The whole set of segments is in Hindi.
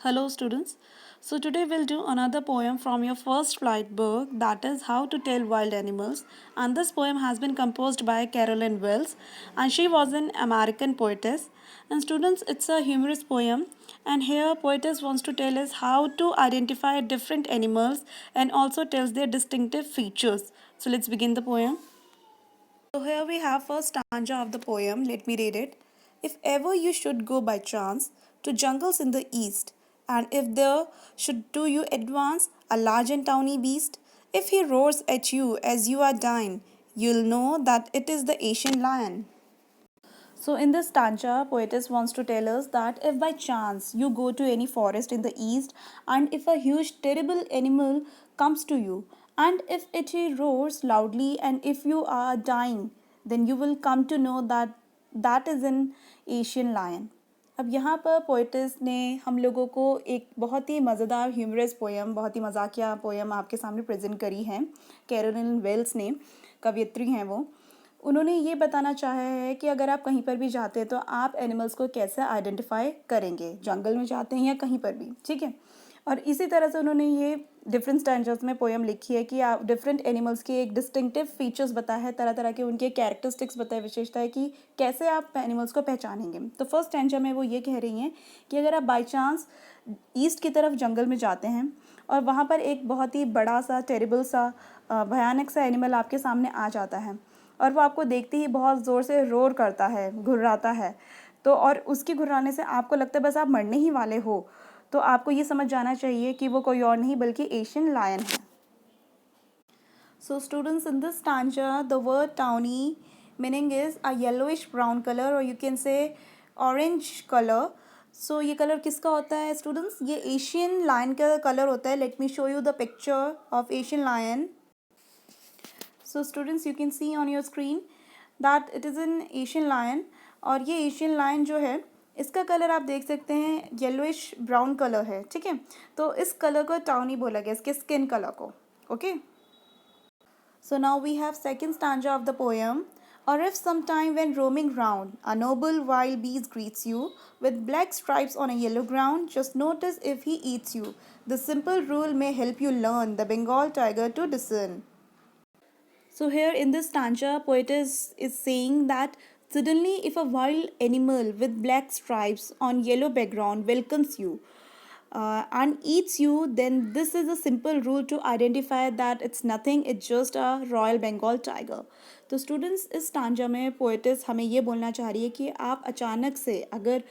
Hello, students. So, today we'll do another poem from your first flight book, that is How to Tell Wild Animals. And this poem has been composed by Carolyn Wells, and she was an American poetess. And, students, it's a humorous poem. And here, poetess wants to tell us how to identify different animals and also tells their distinctive features. So, let's begin the poem. So here we have first stanza of the poem. Let me read it. If ever you should go by chance to jungles in the east, and if there should to you advance a large and tawny beast, if he roars at you as you are dying, you'll know that it is the Asian lion. So, in this stanza, poetess wants to tell us that if by chance you go to any forest in the east, and if a huge, terrible animal comes to you, and if it roars loudly, and if you are dying, then you will come to know that that is an Asian lion. अब यहाँ पर पोइटिस ने हम लोगों को एक बहुत ही मज़ेदार ह्यूमरस पोएम, बहुत ही मजाकिया पोएम आपके सामने प्रेजेंट करी है। कैरोलिन वेल्स ने, कवयित्री हैं वो, उन्होंने ये बताना चाहा है कि अगर आप कहीं पर भी जाते हैं तो आप एनिमल्स को कैसे आइडेंटिफाई करेंगे, जंगल में जाते हैं या कहीं पर भी, ठीक है। और इसी तरह से उन्होंने ये डिफरेंट स्टैंडर्ड्स में पोएम लिखी है कि आप डिफरेंट एनिमल्स के एक डिस्टिंक्टिव फीचर्स बताए हैं, तरह तरह के उनके कैरेक्टरिस्टिक्स बताए, विशेषता है कि कैसे आप एनिमल्स को पहचानेंगे। तो फर्स्ट स्टैंडर्ड में वो ये कह रही हैं कि अगर आप बाई चांस ईस्ट की तरफ जंगल में जाते हैं और वहाँ पर एक बहुत ही बड़ा सा टेरिबल सा भयानक सा एनिमल आपके सामने आ जाता है और वो आपको देखते ही बहुत ज़ोर से रोर करता है, घुर्राता है, तो और उसके घुर्राने से आपको लगता है बस आप मरने ही वाले हो, तो आपको ये समझ जाना चाहिए कि वो कोई और नहीं बल्कि एशियन लायन है। So students, in this stanza, the word tawny meaning is a yellowish brown color or you can say orange color. So ये कलर किसका होता है स्टूडेंट्स? ये एशियन लायन का कलर होता है। Let me show you the picture of Asian lion. So students, you can see on your screen that it is an Asian lion. और ये एशियन लायन जो है इसका कलर आप देख सकते हैं येलोइश ब्राउन कलर है, ठीक है। तो इस कलर को टाउनी बोला गया, इसके स्किन कलर को, okay. So now we have second stanza of the poem. Or if sometime when roaming round, a noble wild beast greets you with black stripes on a yellow ground, just notice if he eats you. The simple rule may help you learn the Bengal tiger to discern. So here in this stanza, poetess is saying that suddenly if a wild animal with black stripes on yellow background welcomes you and eats you, then this is a simple rule to identify that it's nothing, it's just a Royal Bengal tiger. तो स्टूडेंट्स, इस स्टांजा में पोएटिस हमें ये बोलना चाह रही है कि आप अचानक से अगर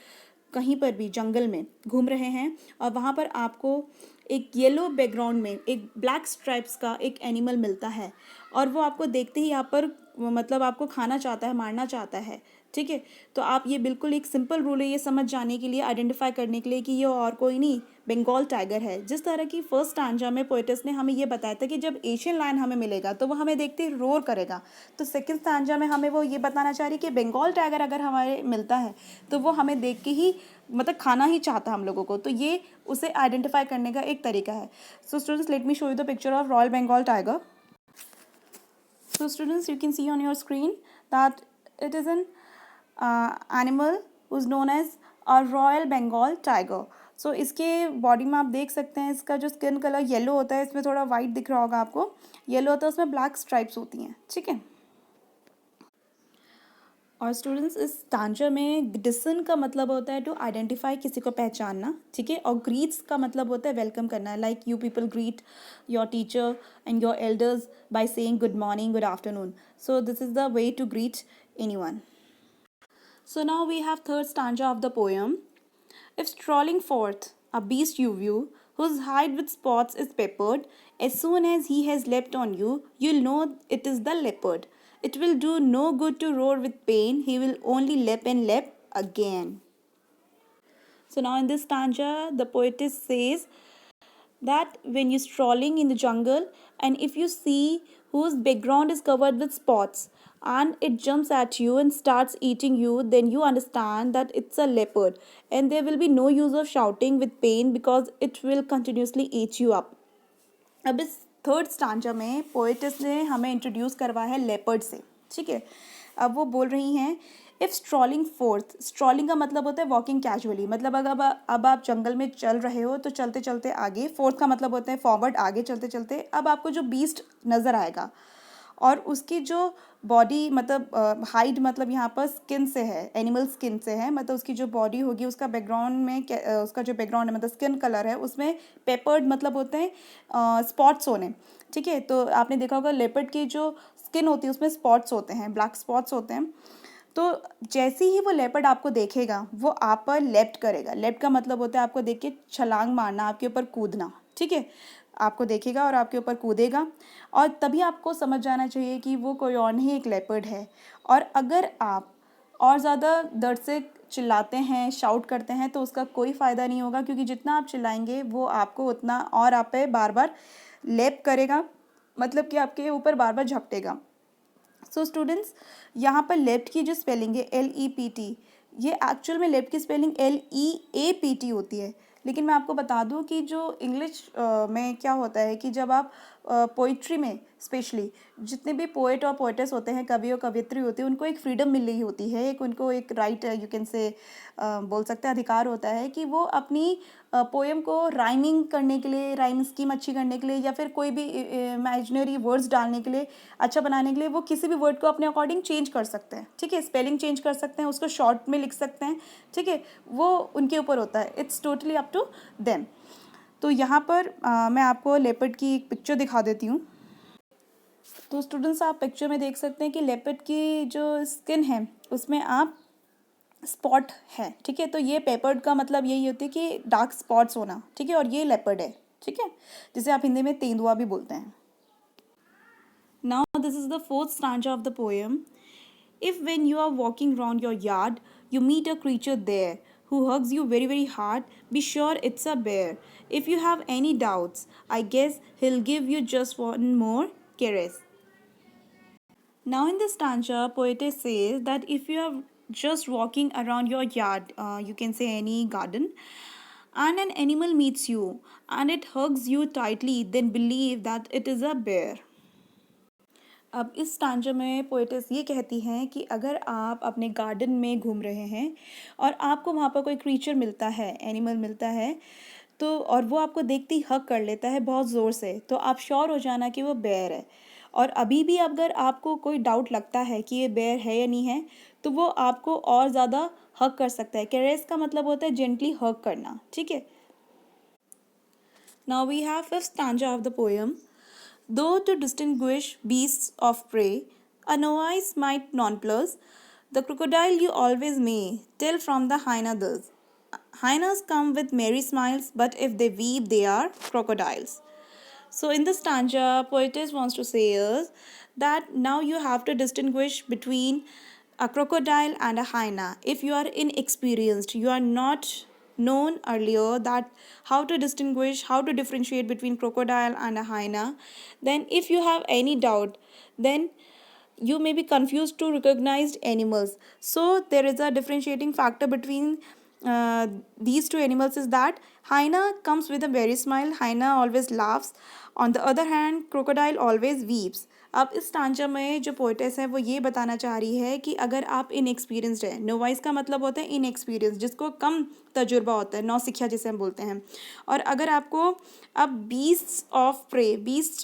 कहीं पर भी जंगल में घूम रहे हैं और वहाँ पर आपको एक येलो बैकग्राउंड में एक ब्लैक स्ट्राइप्स का एक एनिमल मिलता है और वो आपको देखते ही यहाँ पर मतलब आपको खाना चाहता है, मारना चाहता है, ठीक है। तो आप ये बिल्कुल एक सिंपल रूल है ये समझ जाने के लिए, आइडेंटिफाई करने के लिए कि ये और कोई नहीं बंगाल टाइगर है। जिस तरह की फर्स्ट स्टांजा में पोएटिस ने हमें ये बताया था कि जब एशियन लायन हमें मिलेगा तो वो हमें देखते ही रोर करेगा, तो सेकंड स्टांजा में हमें वो ये बताना चाह रही है कि बंगाल टाइगर अगर हमारे मिलता है तो वो हमें देख के ही मतलब खाना ही चाहता हम लोगों को, तो ये उसे आइडेंटिफाई करने का एक तरीका है। So students, let me show you the picture of royal Bengal tiger. So students, you can see on your screen that it is an animal who is known as a Royal Bengal tiger. So इसके बॉडी में आप देख सकते हैं इसका जो स्किन कलर येलो होता है, इसमें थोड़ा वाइट दिख रहा होगा आपको, येलो होता है, उसमें ब्लैक स्ट्राइप्स होती हैं, ठीक है। और स्टूडेंट्स, इस स्टांजा में डिसन का मतलब होता है टू आइडेंटिफाई, किसी को पहचानना, ठीक है। और ग्रीट्स का मतलब होता है वेलकम करना, like you people greet your teacher and your elders by saying good morning, good afternoon. So this is the way to greet anyone. So now we have third stanza of the poem. If strolling forth a beast you view, whose hide with spots is peppered, as soon as he has leapt on you, you'll know it is the leopard. It will do no good to roar with pain, he will only leap and leap again. So now in this stanza, the poetess says that when you're strolling in the jungle and if you see whose background is covered with spots and it jumps at you and starts eating you, then you understand that it's a leopard and there will be no use of shouting with pain because it will continuously eat you up. अब इस थर्ड स्टांजा में पोएटिस ने हमें इंट्रोड्यूस करवाया है लेपर्ड से, ठीक है। अब वो बोल रही हैं, इफ़ स्ट्रॉलिंग फोर्थ, स्ट्रॉलिंग का मतलब होता है वॉकिंग कैजुअली, मतलब अगर अब आप जंगल में चल रहे हो तो चलते चलते आगे, फोर्थ का मतलब होता है फॉरवर्ड, आगे चलते चलते अब आपको जो बीस्ट नज़र आएगा और उसकी जो बॉडी मतलब हाइट मतलब यहाँ पर स्किन से है, एनिमल स्किन से है, मतलब उसकी जो बॉडी होगी उसका बैकग्राउंड में उसका जो बैकग्राउंड है मतलब स्किन कलर है उसमें पेपर्ड मतलब होते हैं स्पॉट्स होने, ठीक है। तो आपने देखा होगा लेपर्ड की जो स्किन होती है उसमें स्पॉट्स होते हैं, ब्लैक स्पॉट्स होते हैं। तो जैसे ही वो लेपर्ड आपको देखेगा वो आप पर लेफ्ट करेगा, लेफ्ट का मतलब होता है आपको देख के छलांग मारना, आपके ऊपर कूदना, ठीक है। आपको देखेगा और आपके ऊपर कूदेगा और तभी आपको समझ जाना चाहिए कि वो कोई और नहीं, एक लेपर्ड है। और अगर आप और ज़्यादा दर्द से चिल्लाते हैं, शाउट करते हैं तो उसका कोई फ़ायदा नहीं होगा, क्योंकि जितना आप चिल्लाएंगे वो आपको उतना और आप पे बार बार लेप करेगा, मतलब कि आपके ऊपर बार बार झपटेगा। सो स्टूडेंट्स, यहाँ पर लेफ्ट की जो स्पेलिंग है LEPT, ये एक्चुअल में लेफ्ट की स्पेलिंग LEAPT होती है। लेकिन मैं आपको बता दूँ कि जो इंग्लिश में क्या होता है कि जब आप पोइट्री में स्पेशली जितने भी पोएट और पोएटेस होते हैं, कवि और कवियत्री होती है, उनको एक फ्रीडम मिल रही होती है, एक उनको एक राइट यू कैन से बोल सकते हैं अधिकार होता है कि वो अपनी पोएम को राइमिंग करने के लिए, राइम स्कीम अच्छी करने के लिए या फिर कोई भी इमेजिनरी वर्ड्स डालने के लिए, अच्छा बनाने के लिए वो किसी भी वर्ड को अपने अकॉर्डिंग चेंज कर सकते हैं, ठीक है। स्पेलिंग चेंज कर सकते हैं, उसको शॉर्ट में लिख सकते हैं, ठीक है। वो उनके ऊपर होता है, it's totally up to them. तो यहाँ पर मैं आपको लेपर्ड की एक पिक्चर दिखा देती हूँ। तो स्टूडेंट्स, आप पिक्चर में देख सकते हैं कि लेपर्ड की जो स्किन है उसमें आप स्पॉट है, ठीक है। तो ये पेपर्ड का मतलब यही होती है कि डार्क स्पॉट्स होना, ठीक है। और ये लेपर्ड है, ठीक है, जिसे आप हिंदी में तेंदुआ भी बोलते हैं। Now this is the fourth stanza of the poem. If when you are walking around your yard, you meet a creature there who hugs you very, very hard, be sure it's a bear. If you have any doubts, I guess he'll give you just one more caress. Now, in this stanza, poetess says that if you are just walking around your yard, you can say any garden, and an animal meets you and it hugs you tightly, then believe that it is a bear. अब इस स्टांजा में पोएटेस ये कहती हैं कि अगर आप अपने गार्डन में घूम रहे हैं और आपको वहाँ पर कोई क्रीचर मिलता है, एनिमल मिलता है, तो और वो आपको देखते ही हग कर लेता है बहुत ज़ोर से, तो आप श्योर हो जाना कि वो बेयर है। और अभी भी अगर आपको कोई डाउट लगता है कि ये बेयर है या नहीं है, तो वो आपको और ज़्यादा हग कर सकता है। कैरेस का मतलब होता है जेंटली हग करना, ठीक है। Now we have fifth stanza of the poem. Though to distinguish beasts of prey, a novice might nonplus, the crocodile you always may tell from the hyena thus. Hyenas come with merry smiles, but if they weep, they are crocodiles. So, in the stanza, poetess wants to say is that now you have to distinguish between a crocodile and a hyena. If you are inexperienced, you are not known earlier that how to distinguish, how to differentiate between crocodile and a hyena, then if you have any doubt, then you may be confused to recognized animals. So there is a differentiating factor between these two animals is that hyena comes with a very smile, hyena always laughs, on the other hand crocodile always weeps. अब इस स्टांजा में जो पोइटेस है वो ये बताना चाह रही है कि अगर आप इनएक्सपीरियंसड है, नोवाइस का मतलब होता है इनएक्सपीरियंस, जिसको कम तजुर्बा होता है, नौसिखिया जिसे हम बोलते हैं। और अगर आपको अब बीस्ट्स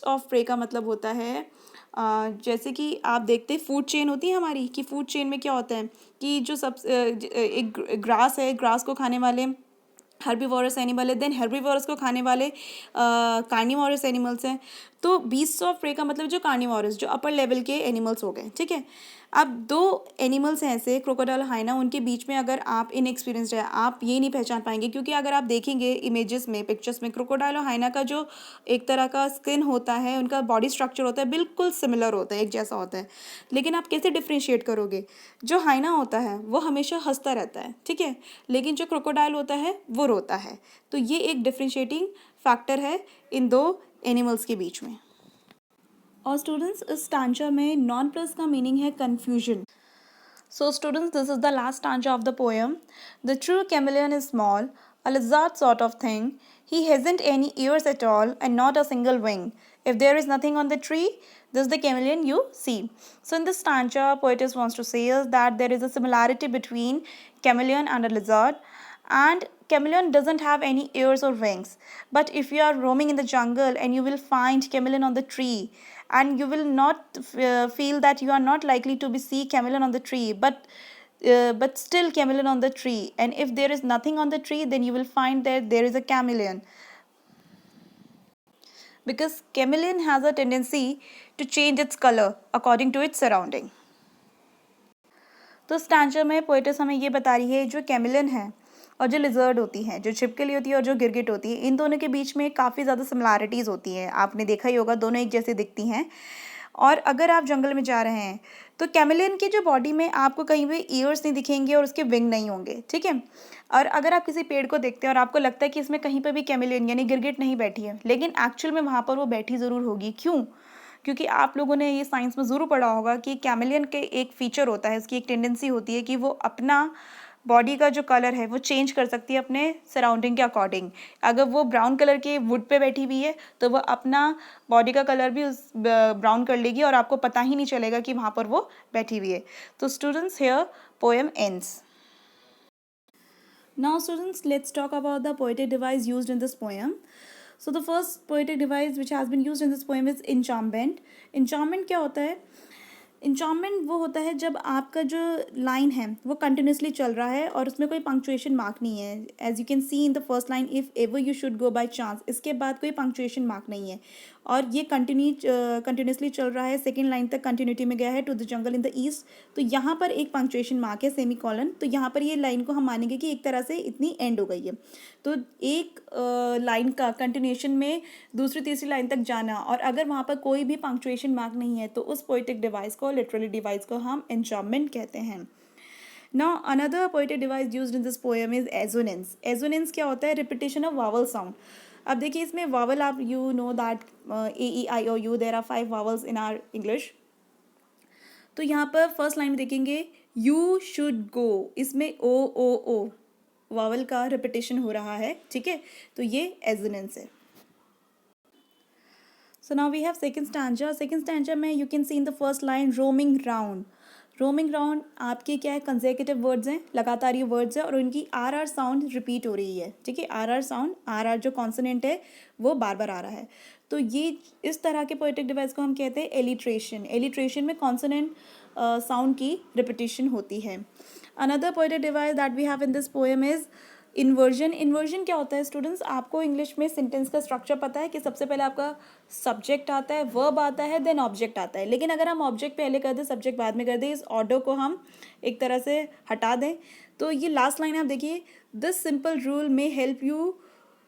ऑफ प्रे का मतलब होता है जैसे कि आप देखते हैं फूड चेन होती है हमारी, कि फूड चेन में क्या होता है कि जो सब एक ग्रास है, ग्रास को खाने वाले हर्बीवोरस एनिमल है, देन हर्बीवोरस को खाने वाले कार्निवोरस एनिमल्स हैं। तो बीस्ट्स ऑफ प्रे का मतलब जो कार्निवोरस, जो अपर लेवल के एनिमल्स हो गए, ठीक है। अब दो एनिमल्स हैं ऐसे, क्रोकोडाइल हाइना, उनके बीच में अगर आप इनएक्सपीरियंसड है, आप ये नहीं पहचान पाएंगे, क्योंकि अगर आप देखेंगे इमेजेस में, पिक्चर्स में, क्रोकोडाइल और हाइना का जो एक तरह का स्किन होता है, उनका बॉडी स्ट्रक्चर होता है, बिल्कुल सिमिलर होता है, एक जैसा होता है। लेकिन आप कैसे डिफ्रेंशिएट करोगे? जो हाइना होता है वो हमेशा हंसता रहता है, ठीक है, लेकिन जो क्रोकोडाइल होता है वो रोता है। तो ये एक डिफ्रेंशिएटिंग फैक्टर है इन दो एनिमल्स के बीच में। और स्टूडेंट्स, इस स्टांजा में नॉन प्लस का मीनिंग है confusion. So students, this is the last stanza of the poem. The true chameleon is small, a lizard sort of thing. He hasn't any ears at all and not a single wing. If there is nothing on the tree, This is the chameleon you see. So in this stanza, poetess wants to say is that there is a similarity between chameleon and a lizard, and chameleon doesn't have any ears or wings. But if you are roaming in the jungle and you will find chameleon on the tree, and you will not feel that you are not likely to be see chameleon on the tree, but still chameleon on the tree. And if there is nothing on the tree, then you will find that there is a chameleon, because chameleon has a tendency to change its color according to its surrounding. तो स्टैंचर में पोएटिस हमें ये बता रही है जो कैमिलियन है और जो लिजर्ड होती हैं, जो छिपकली होती है और जो गिरगिट होती है, इन दोनों के बीच में काफ़ी ज़्यादा सिमिलैरिटीज़ होती हैं। आपने देखा ही होगा, दोनों एक जैसी दिखती हैं। और अगर आप जंगल में जा रहे हैं तो कैमिलियन की जो बॉडी में आपको कहीं भी ईयर्स नहीं दिखेंगे और उसके विंग नहीं होंगे, ठीक है। और अगर आप किसी पेड़ को देखते हैं और आपको लगता है कि इसमें कहीं पर भी कैमिलियन यानी गिरगिट नहीं बैठी है, लेकिन एक्चुअल में वहाँ पर वो बैठी ज़रूर होगी। क्यों? क्योंकि आप लोगों ने ये साइंस में ज़रूर पढ़ा होगा कि कैमिलियन के एक फीचर होता है, इसकी एक टेंडेंसी होती है कि वो अपना बॉडी का जो कलर है वो चेंज कर सकती है अपने सराउंडिंग के अकॉर्डिंग। अगर वो ब्राउन कलर के वुड पे बैठी हुई है तो वो अपना बॉडी का कलर भी उस ब्राउन कर लेगी और आपको पता ही नहीं चलेगा कि वहाँ पर वो बैठी हुई है। तो students, here poem ends. Now students, let's talk about the poetic device used in this poem. So the first poetic device which has been used in this poem is enchantment. Enchantment क्या होता है? इंचॉर्मेंट वो होता है जब आपका जो लाइन है वो कंटिन्यूसली चल रहा है और उसमें कोई पंक्चुएशन मार्क नहीं है। As you can see in the first line, if ever you should go by chance, इसके बाद कोई पंक्चुएशन मार्क नहीं है और ये कंटिन्यूसली चल रहा है। सेकेंड लाइन तक कंटिन्यूटी में गया है, to the jungle in the east, तो यहाँ पर एक पंक्चुएशन मार्क है, सेमी कॉलन। तो यहाँ पर ये लाइन को हम मानेंगे कि एक तरह से इतनी एंड हो गई है। तो एक लाइन का कंटिन्यूशन में दूसरी तीसरी लाइन तक जाना, और अगर वहाँ पर कोई भी पंक्चुएशन मार्क नहीं है तो उस पोइटिक डिवाइस को, लिटरेरी डिवाइस को हम एन्चाम्पमेंट कहते हैं। Now another poetic device used in this poem is assonance. Assonance क्या होता है? Repetition of vowel sound. अब देखिए इसमें वावल, आप you know that A, E, I, O, U, there are 5 vowels in our English. तो यहाँ पर फर्स्ट लाइन में देखेंगे यू शुड गो, इसमें O वावल का रिपीटेशन हो रहा है, ठीक है। तो ये एजोनेंस है। So now we have second stanza. Second stanza में you can see in the first line roaming round. Roaming round आपके क्या है? कंसेक्यूटिव वर्ड्स हैं, लगातार ये वर्ड्स हैं और उनकी आर साउंड रिपीट हो रही है, ठीक है। आर साउंड, आर जो कॉन्सोनेंट है वो बार बार आ रहा है। तो ये इस तरह के पोएटिक डिवाइस को हम कहते हैं एलिट्रेशन। एलिट्रेशन में कॉन्सोनेंट साउंड की रिपीटिशन होती है। Another poetic device that we have in this poem is inversion. Inversion क्या होता है स्टूडेंट्स? आपको इंग्लिश में सेंटेंस का स्ट्रक्चर पता है कि सबसे पहले आपका सब्जेक्ट आता है, वर्ब आता है, देन ऑब्जेक्ट आता है। लेकिन अगर हम ऑब्जेक्ट पहले कर दें, सब्जेक्ट बाद में कर दें, इस ऑर्डर को हम एक तरह से हटा दें, तो ये लास्ट लाइन आप देखिए, this simple rule may help you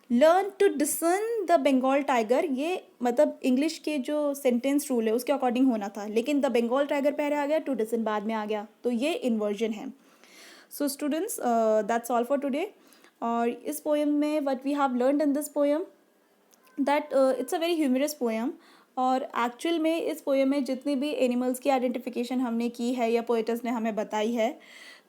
learn to discern the Bengal tiger. ये मतलब इंग्लिश के जो सेंटेंस रूल है उसके अकॉर्डिंग होना था, लेकिन द बंगाल टाइगर पहले आ गया, टू डिसन बाद में आ गया, तो ये इन्वर्जन है। So students, that's all for today. और इस पोएम में what we have learned in this poem that it's a very humorous poem. और एक्चुअल में इस पोएम में जितनी भी एनिमल्स की आइडेंटिफिकेशन हमने की है या पोएटस ने हमें बताई है,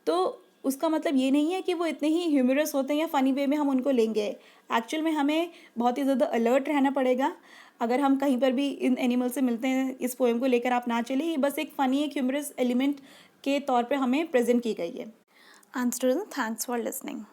तो उसका मतलब ये नहीं है कि वो इतने ही ह्यूमरस होते हैं या फ़नी वे में हम उनको लेंगे। एक्चुअल में हमें बहुत ही ज़्यादा अलर्ट रहना पड़ेगा। अगर हम कहीं पर भी इन एनिमल से मिलते हैं, इस पोएम को लेकर आप ना चले, ये बस एक फ़नी, एक ह्यूमरस एलिमेंट के तौर पर हमें प्रेजेंट की गई है। And student, thanks for listening.